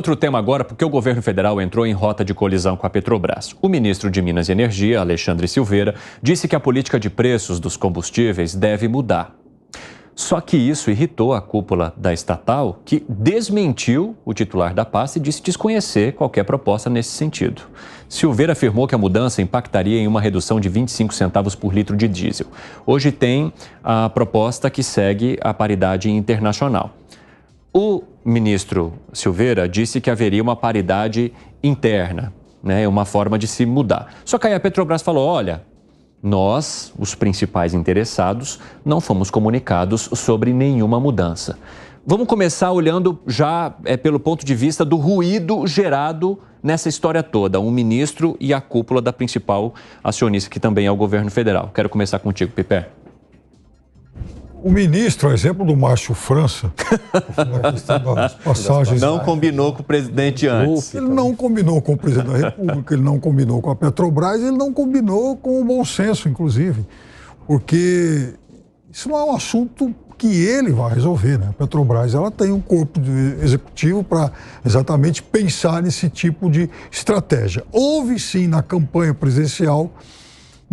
Outro tema agora, porque o governo federal entrou em rota de colisão com a Petrobras. O ministro de Minas e Energia, Alexandre Silveira, disse que a política de preços dos combustíveis deve mudar. Só que isso irritou a cúpula da estatal, que desmentiu o titular da pasta e disse desconhecer qualquer proposta nesse sentido. Silveira afirmou que a mudança impactaria em uma redução de 25 centavos por litro de diesel. Hoje tem a proposta que segue a paridade internacional. O ministro Silveira disse que haveria uma paridade interna, uma forma de se mudar. Só que aí a Petrobras falou, olha, nós, os principais interessados, não fomos comunicados sobre nenhuma mudança. Vamos começar olhando já pelo ponto de vista do ruído gerado nessa história toda, um ministro e a cúpula da principal acionista, que também é o governo federal. Quero começar contigo, Pipé. O ministro, a exemplo do Márcio França, na questão das passagens... Não combinou com o presidente antes. Ele não combinou com o presidente da República, ele não combinou com a Petrobras, ele não combinou com o bom senso, inclusive. Porque isso não é um assunto que ele vai resolver, né? A Petrobras, ela tem um corpo executivo para exatamente pensar nesse tipo de estratégia. Houve, sim, na campanha presidencial,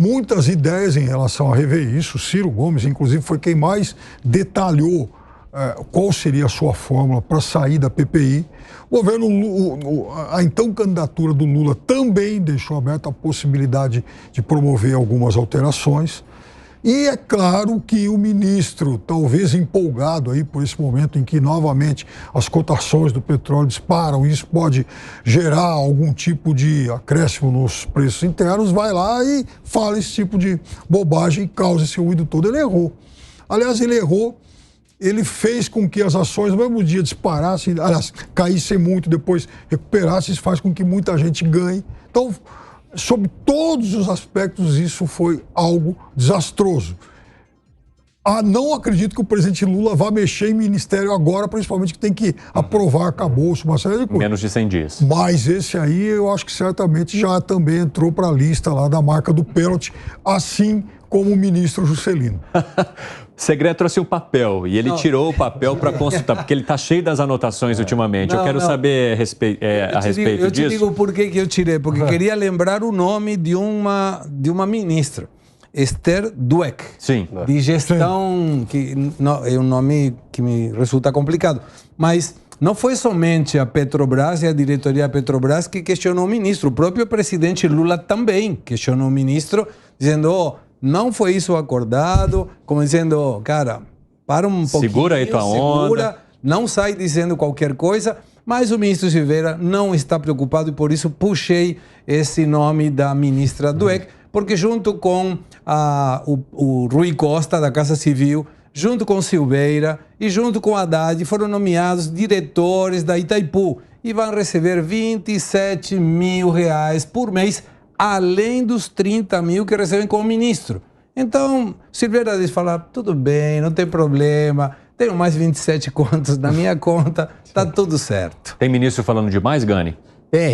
muitas ideias em relação a rever isso. Ciro Gomes, inclusive, foi quem mais detalhou qual seria a sua fórmula para sair da PPI. O governo, a então candidatura do Lula também deixou aberta a possibilidade de promover algumas alterações. E é claro que o ministro, talvez empolgado aí por esse momento em que novamente as cotações do petróleo disparam, isso pode gerar algum tipo de acréscimo nos preços internos, vai lá e fala esse tipo de bobagem e causa esse ruído todo. Ele errou. Aliás, ele errou, ele fez com que as ações no mesmo dia disparassem, aliás, caíssem muito, depois recuperassem, isso faz com que muita gente ganhe. Então, sob todos os aspectos, isso foi algo desastroso. Não acredito que o presidente Lula vá mexer em ministério agora, principalmente que tem que aprovar arcabouço, uma série de coisas. Menos de 100 dias. Mas esse aí, eu acho que certamente já também entrou para a lista lá da marca do pênalti, assim como o ministro Juscelino. Segredo trouxe um papel e ele tirou o papel para consultar, porque ele está cheio das anotações ultimamente. Eu quero saber a respeito disso. Eu te digo por que eu tirei, porque queria lembrar o nome de uma ministra, Esther Dweck, sim, de gestão, que não, é um nome que me resulta complicado, mas não foi somente a Petrobras e a diretoria da Petrobras que questionou o ministro, o próprio presidente Lula também questionou o ministro, dizendo, não foi isso acordado, como dizendo, cara, para um pouquinho, segura aí tua onda, não sai dizendo qualquer coisa, mas o ministro Silveira não está preocupado e por isso puxei esse nome da ministra Dweck, porque junto com o Rui Costa, da Casa Civil, junto com Silveira e junto com Haddad, foram nomeados diretores da Itaipu e vão receber R$27 mil por mês, além dos 30 mil que recebem como ministro. Então, Silveira diz, fala, tudo bem, não tem problema, tenho mais 27 contas na minha conta, tá tudo certo. Tem ministro falando demais, Gani?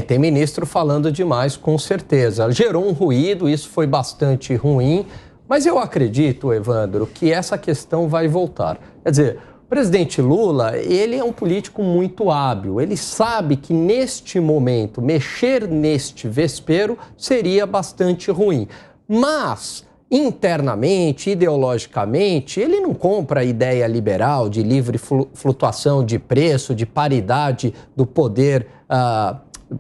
Tem ministro falando demais, com certeza. Gerou um ruído, isso foi bastante ruim, mas eu acredito, Evandro, que essa questão vai voltar. Quer dizer, o presidente Lula, ele é um político muito hábil, ele sabe que neste momento, mexer neste vespeiro seria bastante ruim, mas internamente, ideologicamente, ele não compra a ideia liberal de livre flutuação de preço, de paridade do poder,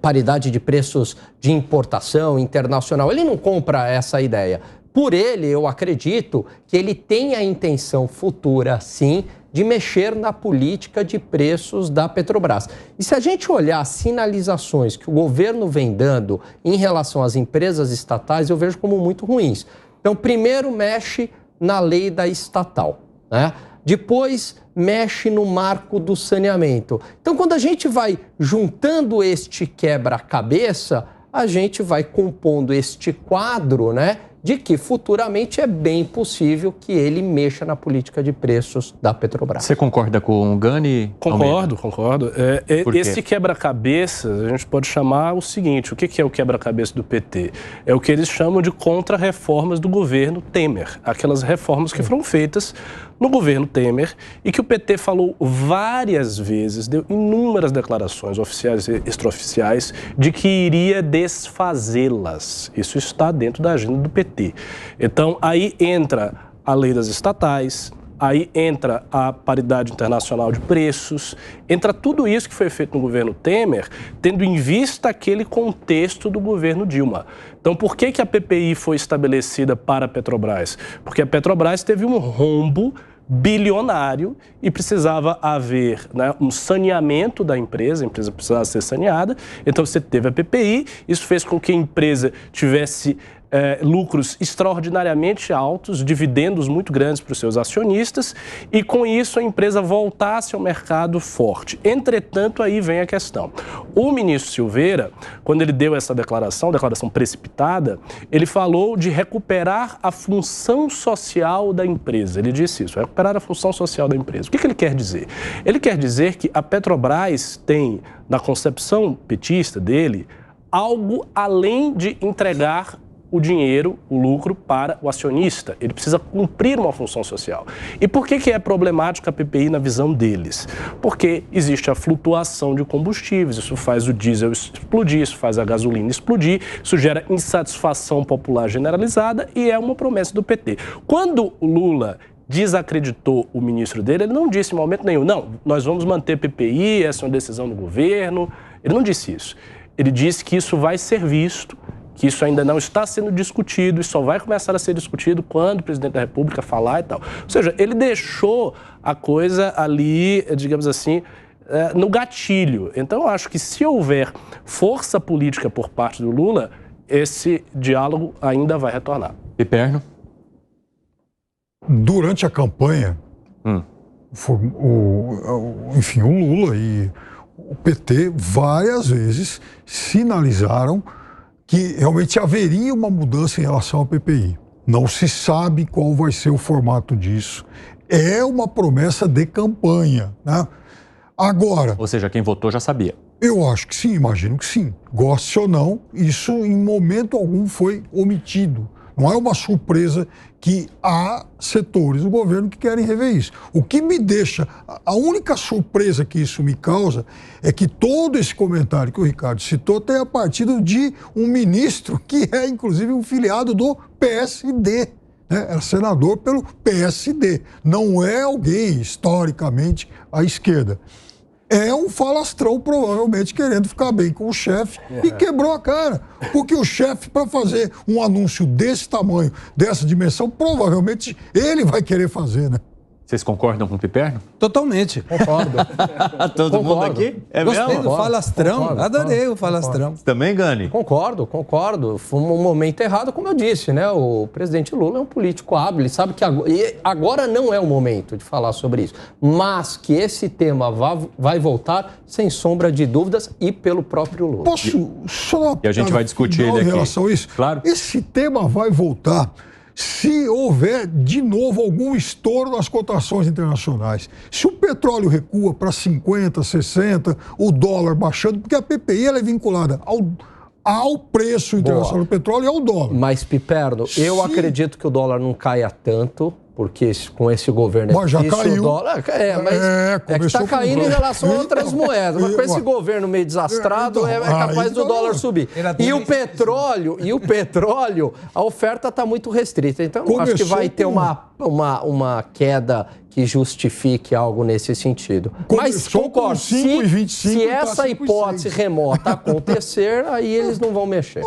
paridade de preços de importação internacional, ele não compra essa ideia. Por ele, eu acredito que ele tem a intenção futura, sim, de mexer na política de preços da Petrobras. E se a gente olhar as sinalizações que o governo vem dando em relação às empresas estatais, eu vejo como muito ruins. Então, primeiro mexe na lei da estatal, né? Depois mexe no marco do saneamento. Então, quando a gente vai juntando este quebra-cabeça, a gente vai compondo este quadro, né, de que futuramente é bem possível que ele mexa na política de preços da Petrobras. Você concorda com o Gani? Concordo. Esse quebra-cabeça, a gente pode chamar o seguinte, o que é o quebra-cabeça do PT? É o que eles chamam de contra-reformas do governo Temer. Aquelas reformas que foram feitas no governo Temer e que o PT falou várias vezes, deu inúmeras declarações oficiais e extraoficiais de que iria desfazê-las. Isso está dentro da agenda do PT. Então, aí entra a lei das estatais, aí entra a paridade internacional de preços, entra tudo isso que foi feito no governo Temer, tendo em vista aquele contexto do governo Dilma. Então, por que a PPI foi estabelecida para a Petrobras? Porque a Petrobras teve um rombo bilionário e precisava haver, né, um saneamento da empresa, a empresa precisava ser saneada, então você teve a PPI, isso fez com que a empresa tivesse lucros extraordinariamente altos, dividendos muito grandes para os seus acionistas e com isso a empresa voltasse ao mercado forte. Entretanto, aí vem a questão. O ministro Silveira, quando ele deu essa declaração precipitada, ele falou de recuperar a função social da empresa. Ele disse isso, recuperar a função social da empresa. O que ele quer dizer? Ele quer dizer que a Petrobras tem, na concepção petista dele, algo além de entregar o dinheiro, o lucro para o acionista. Ele precisa cumprir uma função social. E por que é problemática a PPI na visão deles? Porque existe a flutuação de combustíveis, isso faz o diesel explodir, isso faz a gasolina explodir, isso gera insatisfação popular generalizada e é uma promessa do PT. Quando o Lula desacreditou o ministro dele, ele não disse em momento nenhum, não, nós vamos manter PPI, essa é uma decisão do governo. Ele não disse isso. Ele disse que isso vai ser visto, que isso ainda não está sendo discutido e só vai começar a ser discutido quando o presidente da República falar e tal. Ou seja, ele deixou a coisa ali, digamos assim, no gatilho. Então, eu acho que se houver força política por parte do Lula, esse diálogo ainda vai retornar. Piperno? Durante a campanha, enfim, o Lula e o PT várias vezes sinalizaram que realmente haveria uma mudança em relação ao PPI. Não se sabe qual vai ser o formato disso. É uma promessa de campanha, né? Agora... Ou seja, quem votou já sabia. Eu acho que sim, imagino que sim. Goste ou não, isso em momento algum foi omitido. Não é uma surpresa que há setores do governo que querem rever isso. O que me deixa... A única surpresa que isso me causa é que todo esse comentário que o Ricardo citou tem a partir de um ministro que é, inclusive, um filiado do PSD. Né? Era senador pelo PSD. Não é alguém, historicamente, à esquerda. É um falastrão, provavelmente, querendo ficar bem com o chefe e quebrou a cara. Porque o chefe, para fazer um anúncio desse tamanho, dessa dimensão, provavelmente ele vai querer fazer, né? Vocês concordam com o Piperno? Totalmente. Concordo. Todo mundo aqui? É Gostei mesmo? do falastrão. Adorei o falastrão. Também, Gani? Concordo. Foi um momento errado, como eu disse, né? O presidente Lula é um político hábil, ele sabe que agora não é o momento de falar sobre isso, mas que esse tema vai voltar, sem sombra de dúvidas, e pelo próprio Lula. Posso só... E a gente vai discutir ele aqui. Em relação a isso? Claro. Esse tema vai voltar se houver de novo algum estouro nas cotações internacionais. Se o petróleo recua para 50, 60, o dólar baixando, porque a PPI ela é vinculada ao preço internacional do petróleo e ao dólar. Mas, Piperno, eu acredito que o dólar não caia tanto, porque com esse governo mas já caiu. O dólar, mas que está caindo em relação a outras moedas. Mas com esse governo meio desastrado, é capaz do dólar subir. E o petróleo, a oferta está muito restrita. Então, eu acho que vai ter uma queda que justifique algo nesse sentido. Mas concordo, se essa hipótese remota acontecer, aí eles não vão mexer.